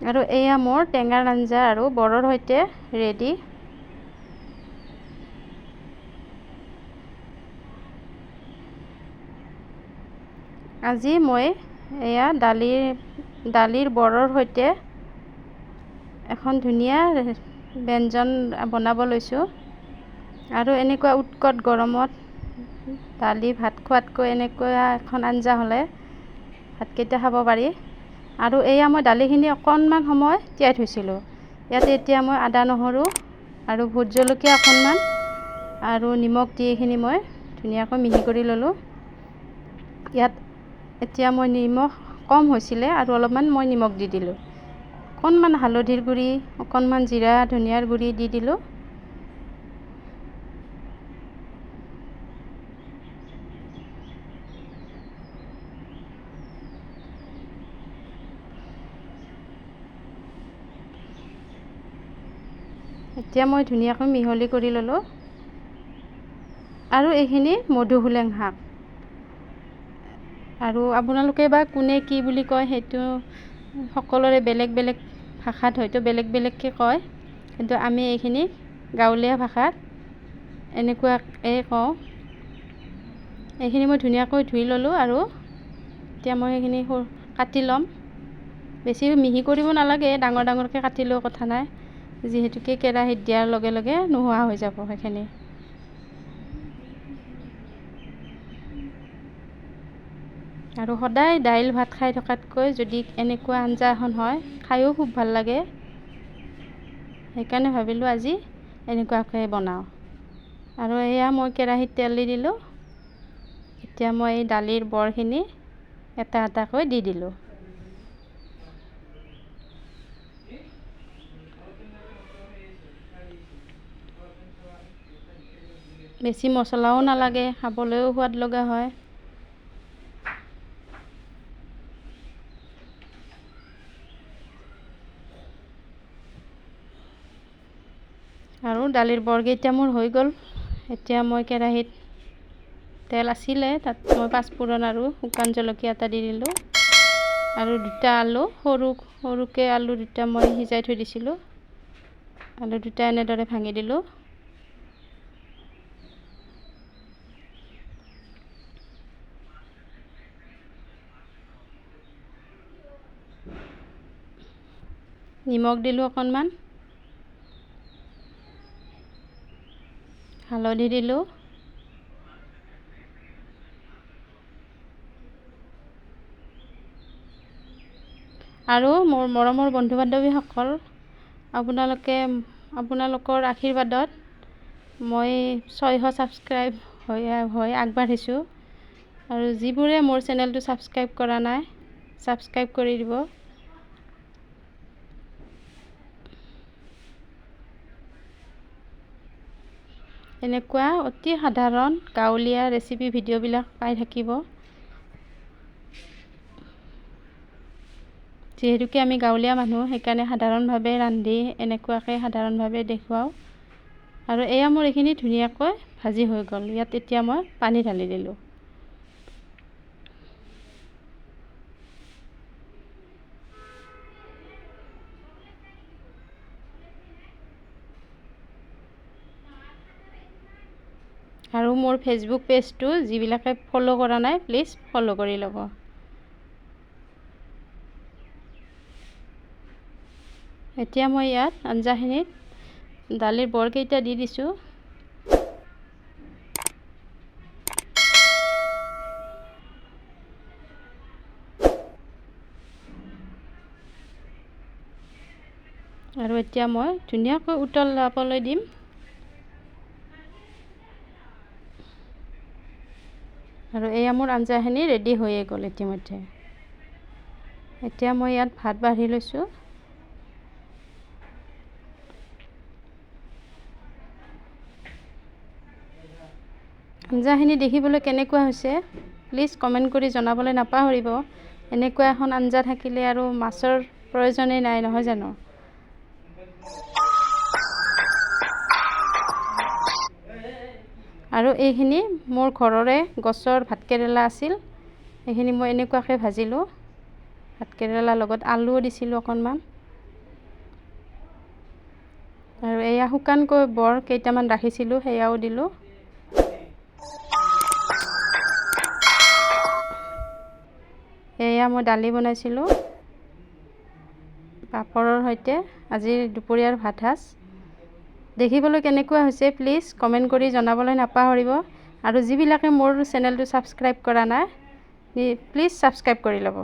আৰু এয়া মোৰ টেঙাৰ আঞ্জা আৰু বৰৰ সৈতে ৰেডি। আজি মই এয়া দালিৰ বৰৰ সৈতে এখন ধুনীয়া ব্যঞ্জন বনাব লৈছোঁ। আৰু এনেকুৱা উৎকট গৰমত দালি ভাত খোৱাতকৈ এনেকুৱা এখন আঞ্জা হ'লে ভাতকেইটা খাব পাৰি। আৰু এয়া মই দালিখিনি অকণমান সময় তিয়াই থৈছিলোঁ। ইয়াতে এতিয়া মই আদা নহৰু আৰু ভোট জলকীয়া অকণমান আৰু নিমখ দি এইখিনি মই ধুনীয়াকৈ মিহি কৰি ল'লোঁ। ইয়াত এতিয়া মই নিমখ কম হৈছিলে আৰু অলপমান মই নিমখ দি দিলোঁ। অকণমান হালধিৰ গুড়ি, অকণমান জিৰা ধনিয়াৰ গুড়ি দি দিলোঁ। এতিয়া মই ধুনীয়াকৈ মিহলি কৰি ল'লোঁ। আৰু এইখিনি মধুসোলেং শাক। আৰু আপোনালোকে বা কোনে কি বুলি কয় সেইটো সকলোৰে বেলেগ বেলেগ ভাষাত হয়তো বেলেগ বেলেগকৈ কয়, কিন্তু আমি এইখিনি গাঁৱলীয়া ভাষাত এনেকুৱাকৈ কওঁ। এইখিনি মই ধুনীয়াকৈ ধুই ল'লোঁ আৰু এতিয়া মই এইখিনি কাটি ল'ম। বেছি মিহি কৰিব নালাগে, ডাঙৰ ডাঙৰকৈ কাটিলেও কথা নাই, যিহেতুকে কেৰাহীত দিয়াৰ লগে লগে নোহোৱা হৈ যাব সেইখিনি। আৰু সদায় দাইল ভাত খাই থকাতকৈ যদি এনেকুৱা আঞ্জা এখন হয় খায়ো খুব ভাল লাগে। সেইকাৰণে ভাবিলোঁ আজি এনেকুৱাকৈ বনাওঁ। আৰু এয়া মই কেৰাহীত তেল দি দিলোঁ। এতিয়া মই এই দালিৰ বৰখিনি এটা এটাকৈ দি দিলোঁ। বেছি মছলাও নালাগে, খাবলৈও সোৱাদ লগা হয়। আৰু দালিৰ বৰকেইটা মোৰ হৈ গ'ল। এতিয়া মই কেৰাহীত তেল আছিলে, তাত মই পাঁচফোৰণ আৰু শুকান জলকীয়া এটা দি দিলোঁ। আৰু দুটা আলু সৰুকৈ আলু দুটা মই সিজাই থৈ দিছিলোঁ, আলু দুটা এনেদৰে ভাঙি দিলোঁ। নিমখ দিলোঁ অকণমান, হালধি দিলোঁ, আৰু মোৰ মৰমৰ বন্ধু বান্ধৱীসকল, আপোনালোকৰ আশীৰ্বাদত মই 600 ছাবস্ক্ৰাইব হৈ আগবাঢ়িছোঁ। আৰু যিবোৰে মোৰ চেনেলটো ছাবস্ক্ৰাইব কৰা নাই, ছাবস্ক্ৰাইব কৰি দিব। এনেকুৱা অতি সাধাৰণ গাঁৱলীয়া ৰেচিপি ভিডিঅ'বিলাক পাই থাকিব। যিহেতুকে আমি গাঁৱলীয়া মানুহ, সেইকাৰণে সাধাৰণভাৱে ৰান্ধি এনেকুৱাকৈ সাধাৰণভাৱে দেখুৱাওঁ। আৰু এয়া মোৰ এইখিনি ধুনীয়াকৈ ভাজি হৈ গ'ল। ইয়াত এতিয়া মই পানী ঢালি দিলোঁ। আৰু মোৰ ফেচবুক পেজটো যিবিলাকে ফ'ল' কৰা নাই, প্লিজ ফ'ল' কৰি ল'ব। এতিয়া মই ইয়াত আঞ্জাখিনিত দালিৰ বৰকেইটা দি দিছোঁ। আৰু এতিয়া মই ধুনীয়াকৈ উতলাবলৈ দিম। আৰু এয়া মোৰ আঞ্জাখিনি ৰেডি হৈয়ে গ'ল ইতিমধ্যে। এতিয়া মই ইয়াত ভাত বাঢ়ি লৈছোঁ। আঞ্জাখিনি দেখিবলৈ কেনেকুৱা হৈছে প্লিজ কমেণ্ট কৰি জনাবলৈ নাপাহৰিব। এনেকুৱা এখন আঞ্জা থাকিলে আৰু মাছৰ প্ৰয়োজনেই নাই, নহয় জানো? আৰু এইখিনি মোৰ ঘৰৰে গছৰ ভাতকেৰেলা আছিল, এইখিনি মই এনেকুৱাকৈ ভাজিলোঁ। ভাতকেৰেলাৰ লগত আলুও দিছিলোঁ অকণমান। আৰু এয়া শুকানকৈ বৰ কেইটামান ৰাখিছিলোঁ সেয়াও দিলোঁ। এয়া মই দালি বনাইছিলোঁ পাপৰৰ সৈতে, আজিৰ দুপৰীয়াৰ ভাত সাজ। দেখিবলৈ কেনেকুৱা হৈছে প্লিজ কমেণ্ট কৰি জনাবলৈ নাপাহৰিব। আৰু যিবিলাকে মোৰ চেনেলটো ছাবস্ক্ৰাইব কৰা নাই প্লিজ ছাবস্ক্ৰাইব কৰি ল'ব।